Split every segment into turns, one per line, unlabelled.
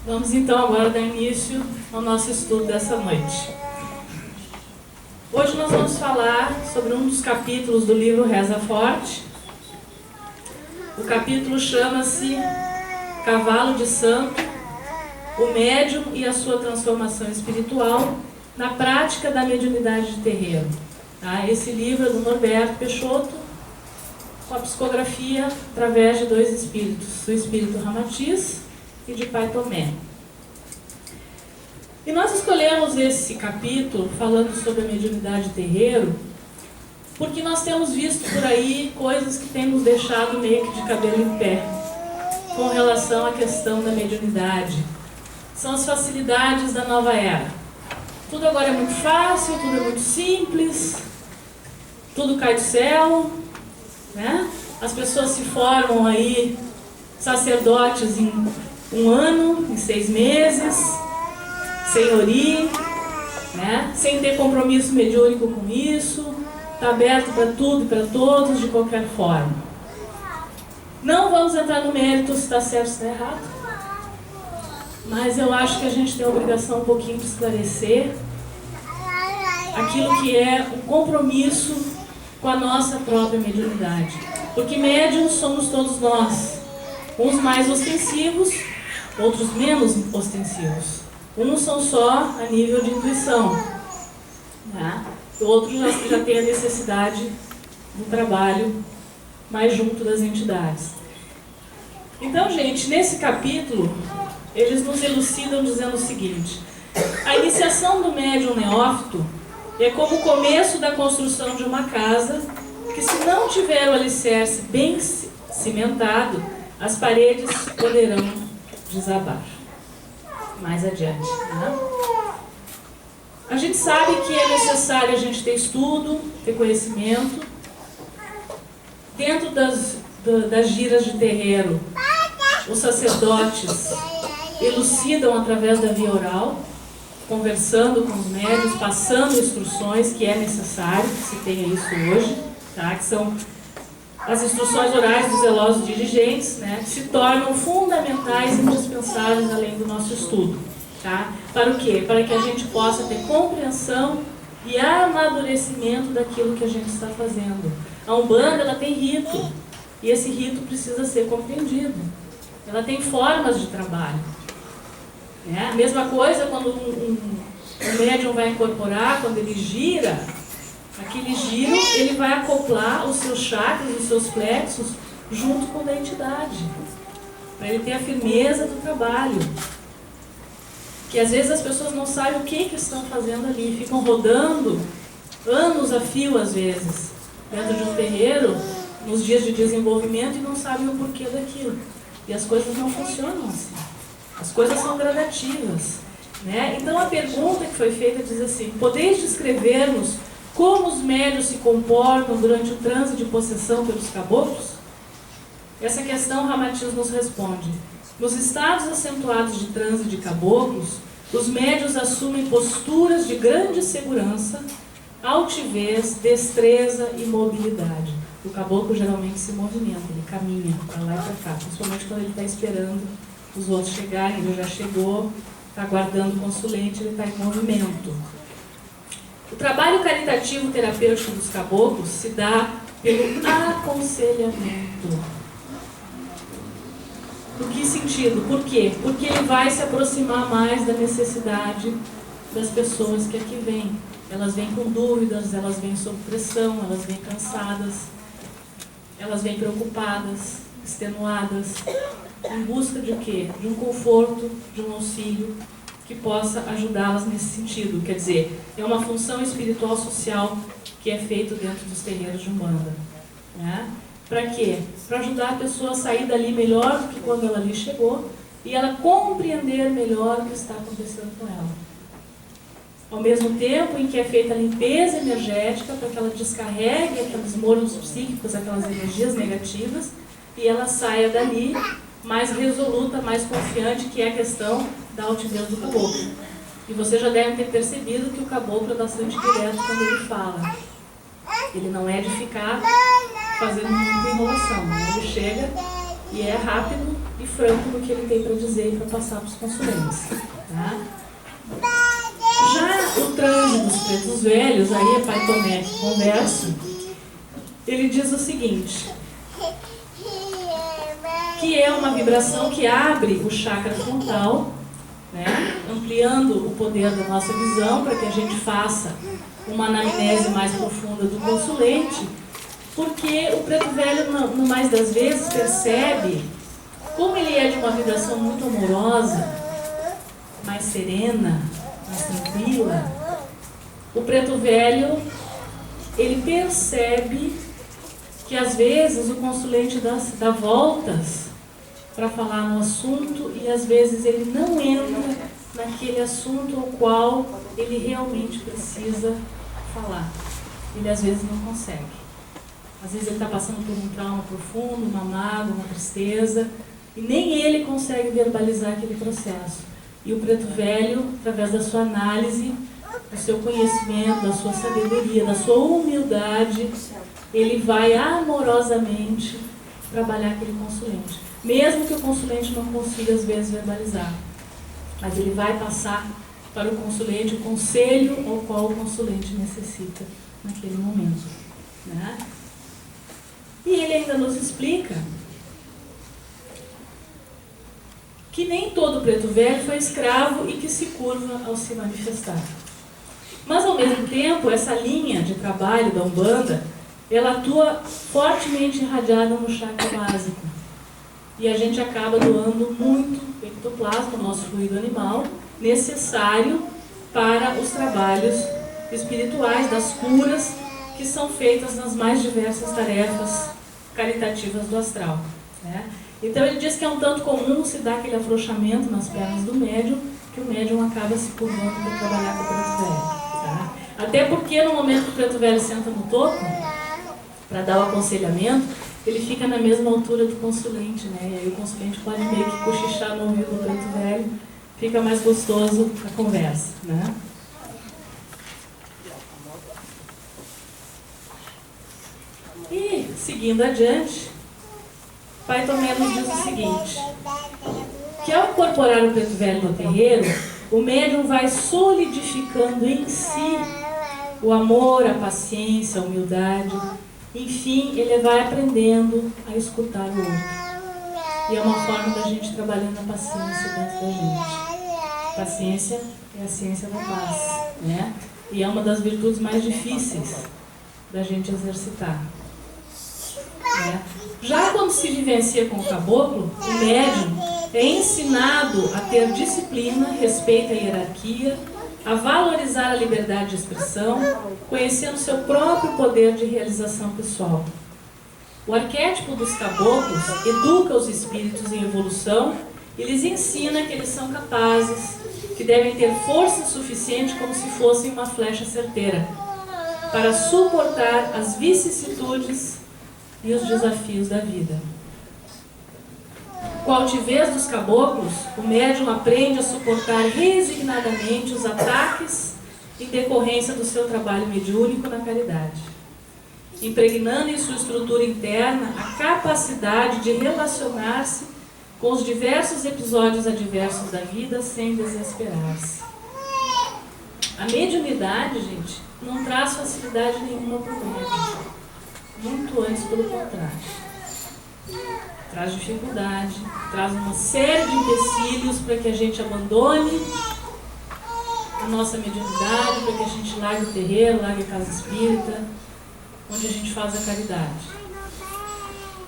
Vamos então agora dar início ao nosso estudo dessa noite. Hoje nós vamos falar sobre um dos capítulos do livro Reza Forte. O capítulo chama-se Cavalo de Santo, o médium e a sua transformação espiritual na prática da mediunidade de terreiro. Esse livro é do Norberto Peixoto, com a psicografia através de dois espíritos, do espírito Ramatiz e de Pai Tomé. E nós escolhemos esse capítulo falando sobre a mediunidade de terreiro porque nós temos visto por aí coisas que têm nos deixado meio que de cabelo em pé com relação à questão da mediunidade. São as facilidades da nova era. Tudo agora é muito fácil, tudo é muito simples, tudo cai do céu, né? As pessoas se formam aí sacerdotes em 1 ano, em 6 meses, sem orir, né? Sem ter compromisso mediúnico com isso, está aberto para tudo e para todos de qualquer forma. Não vamos entrar no mérito se está certo ou se está errado, mas eu acho que a gente tem a obrigação um pouquinho de esclarecer aquilo que é um compromisso com a nossa própria mediunidade. Porque médiuns somos todos nós, uns mais ostensivos, outros menos ostensivos. Uns são só a nível de intuição, né? Outros já têm a necessidade do trabalho mais junto das entidades. Então, gente, nesse capítulo, eles nos elucidam dizendo o seguinte: a iniciação do médium neófito é como o começo da construção de uma casa que, se não tiver o alicerce bem cimentado, as paredes poderão desabar. Mais adiante, né? A gente sabe que é necessário a gente ter estudo, ter conhecimento. Dentro das giras de terreiro, os sacerdotes elucidam através da via oral, conversando com os médiuns, passando instruções, que é necessário que se tenha isso hoje, tá? Que são as instruções orais dos zelosos dirigentes, né? Que se tornam fundamentais e indispensáveis além do nosso estudo. Tá? Para o quê? Para que a gente possa ter compreensão e amadurecimento daquilo que a gente está fazendo. A Umbanda, ela tem rito, e esse rito precisa ser compreendido. Ela tem formas de trabalho. A mesma coisa quando um médium vai incorporar, quando ele gira, aquele giro, ele vai acoplar os seus chakras, os seus plexos, junto com a entidade, para ele ter a firmeza do trabalho. Que às vezes as pessoas não sabem o que estão fazendo ali, ficam rodando anos a fio às vezes, dentro de um terreiro, nos dias de desenvolvimento, e não sabem o porquê daquilo. E as coisas não funcionam assim. As coisas são gradativas, né? Então a pergunta que foi feita diz assim: podeis descrever-nos como os médiuns se comportam durante o transe de possessão pelos caboclos? Essa questão Ramatiz nos responde: nos estados acentuados de transe de caboclos, os médiuns assumem posturas de grande segurança, altivez, destreza e mobilidade. O caboclo geralmente se movimenta, ele caminha para lá e para cá, principalmente quando ele está esperando os outros chegarem. Ele já chegou, está aguardando o consulente, ele está em movimento. O trabalho caritativo terapêutico dos caboclos se dá pelo aconselhamento. Por que sentido? Por quê? Porque ele vai se aproximar mais da necessidade das pessoas que aqui vêm. Elas vêm com dúvidas, elas vêm sob pressão, elas vêm cansadas, elas vêm preocupadas, extenuadas, em busca de quê? De um conforto, de um auxílio que possa ajudá-las nesse sentido. Quer dizer, é uma função espiritual social que é feita dentro dos terreiros de Umbanda, né? Para quê? Para ajudar a pessoa a sair dali melhor do que quando ela ali chegou e ela compreender melhor o que está acontecendo com ela. Ao mesmo tempo em que é feita a limpeza energética para que ela descarregue aqueles mornos psíquicos, aquelas energias negativas, e ela saia dali mais resoluta, mais confiante, que é a questão da altivez do caboclo. E vocês já devem ter percebido que o caboclo é bastante direto quando ele fala. Ele não é de ficar fazendo muita enrolação, né? Ele chega e é rápido e franco no que ele tem para dizer e para passar para os consulentes. Tá? Já o transe dos pretos velhos, aí é Pai Tomé que conversa, ele diz o seguinte, que é uma vibração que abre o chakra frontal, né, ampliando o poder da nossa visão para que a gente faça uma anamnese mais profunda do consulente, porque o preto velho, no mais das vezes, percebe como ele é de uma vibração muito amorosa, mais serena, mais tranquila. O preto velho, ele percebe que às vezes o consulente dá voltas para falar no assunto e às vezes ele não entra naquele assunto ao qual ele realmente precisa falar. Ele às vezes não consegue. Às vezes ele está passando por um trauma profundo, uma mágoa, uma tristeza, e nem ele consegue verbalizar aquele processo. E o preto velho, através da sua análise, do seu conhecimento, da sua sabedoria, da sua humildade, ele vai amorosamente trabalhar aquele consulente. Mesmo que o consulente não consiga, às vezes, verbalizar. Mas ele vai passar para o consulente o conselho ao qual o consulente necessita naquele momento. Né? E ele ainda nos explica que nem todo preto velho foi escravo e que se curva ao se manifestar. Mas, ao mesmo tempo, essa linha de trabalho da Umbanda, ela atua fortemente irradiada no chakra básico. E a gente acaba doando muito ectoplasma, o nosso fluido animal, necessário para os trabalhos espirituais, das curas, que são feitas nas mais diversas tarefas caritativas do astral. Né? Então ele diz que é um tanto comum se dar aquele afrouxamento nas pernas do médium, que o médium acaba se curvando para trabalhar com o preto velho. Tá? Até porque no momento que o preto velho senta no topo, para dar o aconselhamento, ele fica na mesma altura do consulente, né? E aí o consulente pode meio que cochichar no ouvido do preto velho, fica mais gostoso a conversa, né? E, seguindo adiante, Pai Tomé nos diz o seguinte, que ao incorporar o preto velho no terreiro, o médium vai solidificando em si o amor, a paciência, a humildade. Enfim, ele vai aprendendo a escutar o outro. E é uma forma da gente trabalhando a paciência dentro da gente. Paciência é a ciência da paz, né? E é uma das virtudes mais difíceis da gente exercitar. Né? Já quando se vivencia com o caboclo, o médium é ensinado a ter disciplina, respeito à hierarquia, a valorizar a liberdade de expressão, conhecendo seu próprio poder de realização pessoal. O arquétipo dos caboclos educa os espíritos em evolução e lhes ensina que eles são capazes, que devem ter força suficiente como se fossem uma flecha certeira, para suportar as vicissitudes e os desafios da vida. Com a altivez dos caboclos, o médium aprende a suportar resignadamente os ataques em decorrência do seu trabalho mediúnico na caridade, impregnando em sua estrutura interna a capacidade de relacionar-se com os diversos episódios adversos da vida sem desesperar-se. A mediunidade, gente, não traz facilidade nenhuma para o médium, muito antes pelo contrário. Traz dificuldade, traz uma série de empecilhos para que a gente abandone a nossa mediunidade, para que a gente largue o terreiro, largue a casa espírita, onde a gente faz a caridade.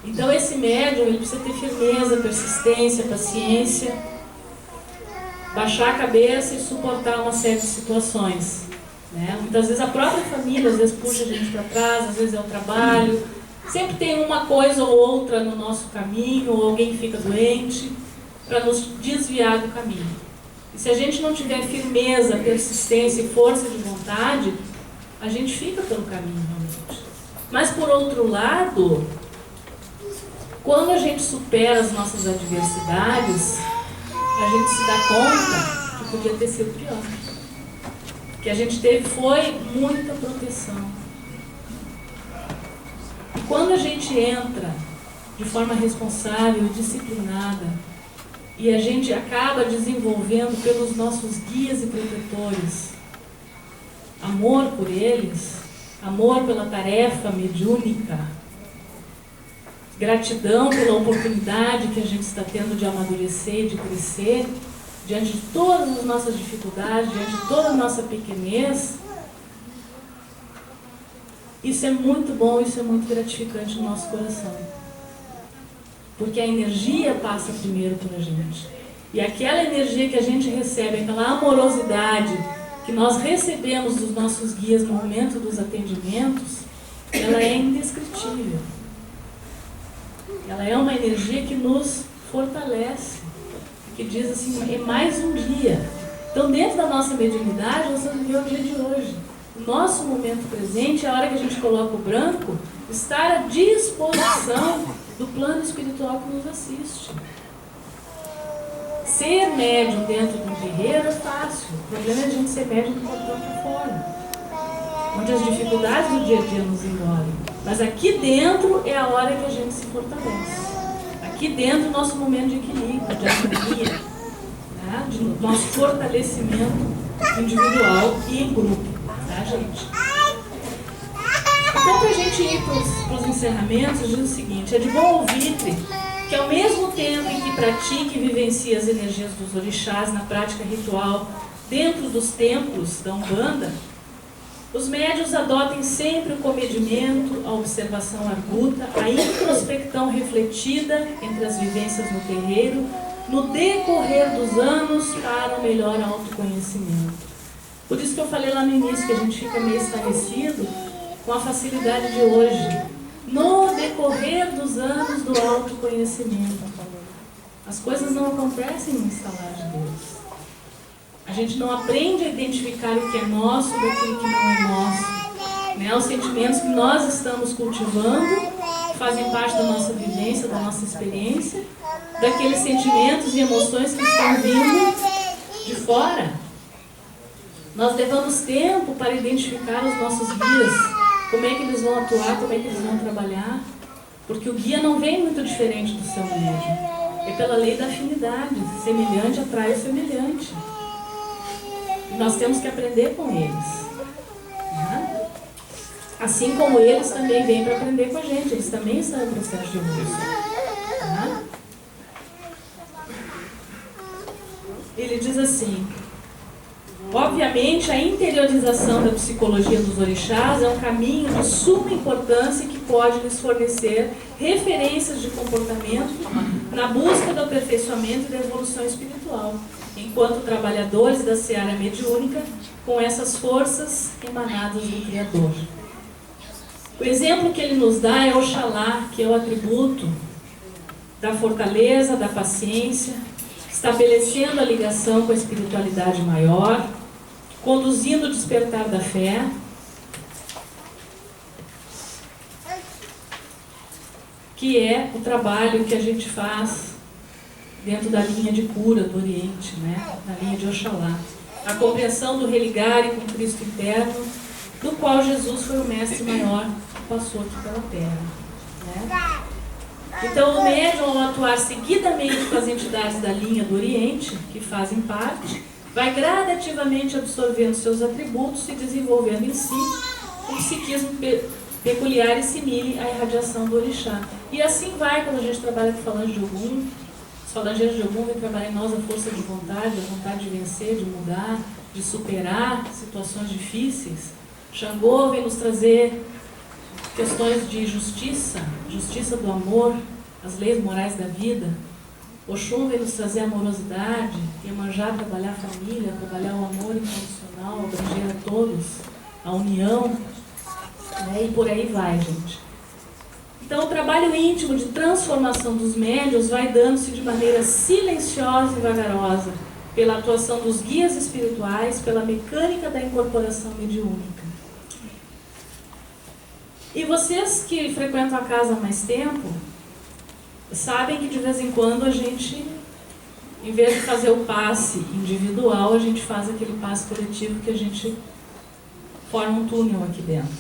Então esse médium, ele precisa ter firmeza, persistência, paciência, baixar a cabeça e suportar uma série de situações. Né? Muitas vezes a própria família, às vezes puxa a gente para trás, às vezes é o trabalho. Sempre tem uma coisa ou outra no nosso caminho, ou alguém fica doente, para nos desviar do caminho. E se a gente não tiver firmeza, persistência e força de vontade, a gente fica pelo caminho realmente. Mas por outro lado, quando a gente supera as nossas adversidades, a gente se dá conta que podia ter sido pior. O que a gente teve foi muita proteção. E quando a gente entra de forma responsável e disciplinada. E a gente acaba desenvolvendo pelos nossos guias e protetores amor por eles, amor pela tarefa mediúnica, gratidão pela oportunidade que a gente está tendo de amadurecer e de crescer, diante de todas as nossas dificuldades, diante de toda a nossa pequenez. Isso é muito bom, isso é muito gratificante no nosso coração. Porque a energia passa primeiro por a gente. E aquela energia que a gente recebe, aquela amorosidade que nós recebemos dos nossos guias no momento dos atendimentos, ela é indescritível. Ela é uma energia que nos fortalece, que diz assim, é mais um dia. Então, dentro da nossa mediunidade, nós vamos viver o dia de hoje. O nosso momento presente, a hora que a gente coloca o branco, estar à disposição do plano espiritual que nos assiste. Ser médium dentro de um terreiro é fácil. O problema é a gente ser médium do portão para fora, onde as dificuldades do dia a dia nos engolem. Mas aqui dentro é a hora que a gente se fortalece. Aqui dentro é o nosso momento de equilíbrio, de harmonia, né? De nosso fortalecimento individual e em grupo, tá, gente? Então, para a gente ir para os encerramentos, diz o seguinte: é de bom ouvir que ao mesmo tempo em que pratique e vivencie as energias dos orixás na prática ritual dentro dos templos da Umbanda, os médiuns adotem sempre o comedimento, a observação arguta, a introspecção refletida entre as vivências no terreiro, no decorrer dos anos, para o melhor autoconhecimento. Por isso que eu falei lá no início que a gente fica meio estarrecido com a facilidade de hoje. No decorrer dos anos do autoconhecimento. As coisas não acontecem no instalar de Deus. A gente não aprende a identificar o que é nosso daquilo que não é nosso. Né? Os sentimentos que nós estamos cultivando fazem parte da nossa vivência, da nossa experiência, daqueles sentimentos e emoções que estão vindo de fora. Nós levamos tempo para identificar os nossos guias, como é que eles vão atuar, como é que eles vão trabalhar, porque o guia não vem muito diferente do seu médium. É pela lei da afinidade, semelhante atrai o semelhante. E nós temos que aprender com eles. Né? Assim como eles também vêm para aprender com a gente, eles também estão em processo de evolução. Né? Ele diz assim: obviamente, a interiorização da psicologia dos orixás é um caminho de suma importância que pode lhes fornecer referências de comportamento na busca do aperfeiçoamento e da evolução espiritual, enquanto trabalhadores da seara mediúnica com essas forças emanadas do Criador. O exemplo que ele nos dá é Oxalá, que é o atributo da fortaleza, da paciência, estabelecendo a ligação com a espiritualidade maior, conduzindo o despertar da fé, que é o trabalho que a gente faz dentro da linha de cura do Oriente, né? Na linha de Oxalá. A compreensão do religare com Cristo interno, do qual Jesus foi o mestre maior que passou aqui pela Terra. Né? Então, o médium, ao atuar seguidamente com as entidades da linha do Oriente, que fazem parte, vai gradativamente absorvendo seus atributos e desenvolvendo em si um psiquismo peculiar e simile à irradiação do orixá. E assim vai quando a gente trabalha com falange de Ogum. Os falangeiros de Ogum vêm trabalhar em nós a força de vontade, a vontade de vencer, de mudar, de superar situações difíceis. Xangô vem nos trazer questões de justiça, justiça do amor, as leis morais da vida. Oxum vem nos trazer amorosidade, Iemanjá trabalhar a família, trabalhar o amor incondicional, abranger a todos, a união, né? E por aí vai, gente. Então, o trabalho íntimo de transformação dos médiuns vai dando-se de maneira silenciosa e vagarosa, pela atuação dos guias espirituais, pela mecânica da incorporação mediúnica. E vocês que frequentam a casa há mais tempo, sabem que de vez em quando a gente, em vez de fazer o passe individual, a gente faz aquele passe coletivo que a gente forma um túnel aqui dentro.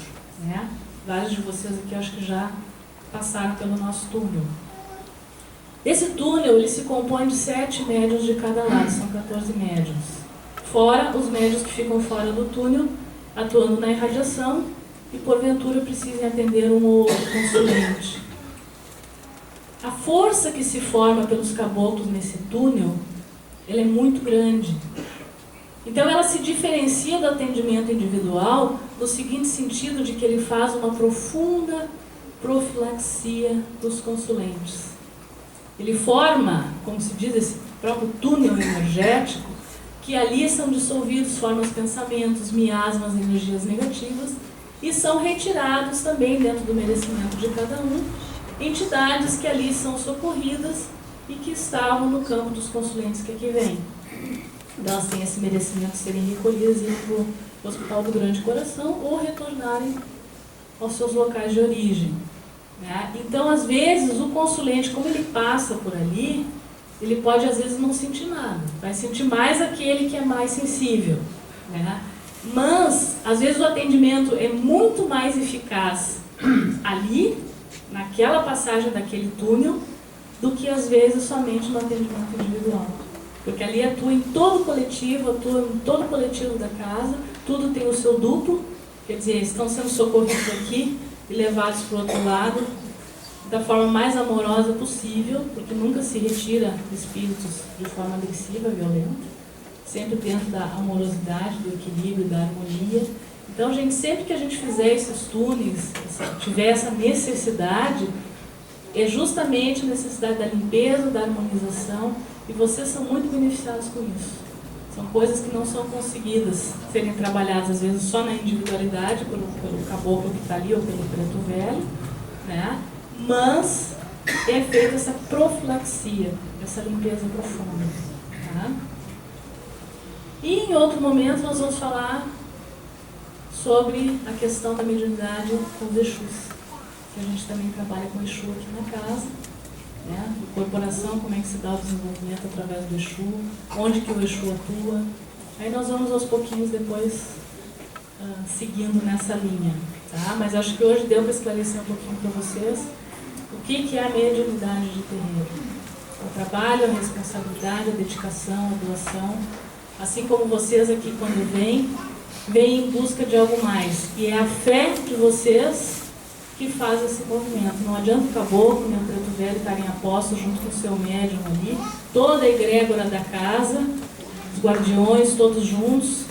Né? Vários de vocês aqui acho que já passaram pelo nosso túnel. Esse túnel ele se compõe de 7 médiuns de cada lado, são 14 médiuns. Fora os médiuns que ficam fora do túnel, atuando na irradiação e porventura precisem atender um ou outro consulente. A força que se forma pelos caboclos nesse túnel, ela é muito grande. Então ela se diferencia do atendimento individual no seguinte sentido de que ele faz uma profunda profilaxia dos consulentes. Ele forma, como se diz, esse próprio túnel energético, que ali são dissolvidos, formam os pensamentos, miasmas, energias negativas, e são retirados também dentro do merecimento de cada um, entidades que ali são socorridas e que estavam no campo dos consulentes que aqui vêm. Então elas têm esse merecimento de serem recolhidas e ir para o Hospital do Grande Coração ou retornarem aos seus locais de origem. Né? Então, às vezes, o consulente, como ele passa por ali, ele pode, às vezes, não sentir nada. Vai sentir mais aquele que é mais sensível. Né? Mas, às vezes, o atendimento é muito mais eficaz ali, naquela passagem daquele túnel, do que, às vezes, somente no atendimento individual. Porque ali atua em todo o coletivo, atua em todo o coletivo da casa, tudo tem o seu duplo, quer dizer, estão sendo socorridos aqui e levados para o outro lado da forma mais amorosa possível, porque nunca se retira espíritos de forma agressiva, violenta, sempre dentro da amorosidade, do equilíbrio, da harmonia. Então, gente, sempre que a gente fizer esses túneis, tiver essa necessidade, é justamente a necessidade da limpeza, da harmonização, e vocês são muito beneficiados com isso. São coisas que não são conseguidas serem trabalhadas, às vezes, só na individualidade, pelo caboclo que está ali, ou pelo preto velho, né? Mas é feita essa profilaxia, essa limpeza profunda. Tá? E em outro momento nós vamos falar sobre a questão da mediunidade com os Exus, que a gente também trabalha com Exu aqui na casa. Né? Corporação, como é que se dá o desenvolvimento através do Exu, onde que o Exu atua. Aí nós vamos aos pouquinhos depois seguindo nessa linha. Tá? Mas acho que hoje deu para esclarecer um pouquinho para vocês o que é a mediunidade de terreiro. O trabalho, a responsabilidade, a dedicação, a doação. Assim como vocês aqui quando vêm em busca de algo mais. E é a fé de vocês que faz esse movimento. Não adianta o caboclo nem o preto velho estarem a posto junto com o seu médium ali, toda a egrégora da casa, os guardiões, todos juntos.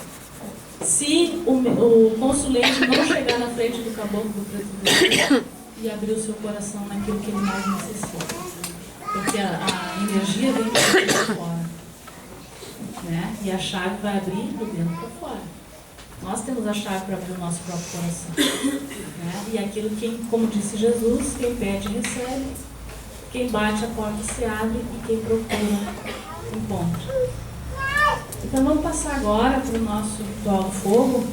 Se o consulente não chegar na frente do caboclo do preto velho e abrir o seu coração naquilo que ele mais necessita. Porque a energia vem de dentro para fora. Né? E a chave vai abrir de dentro para fora. Nós temos a chave para abrir o nosso próprio coração. Né? E aquilo que, como disse Jesus, quem pede recebe, quem bate a porta se abre e quem procura encontra. Então vamos passar agora para o nosso ritual do fogo.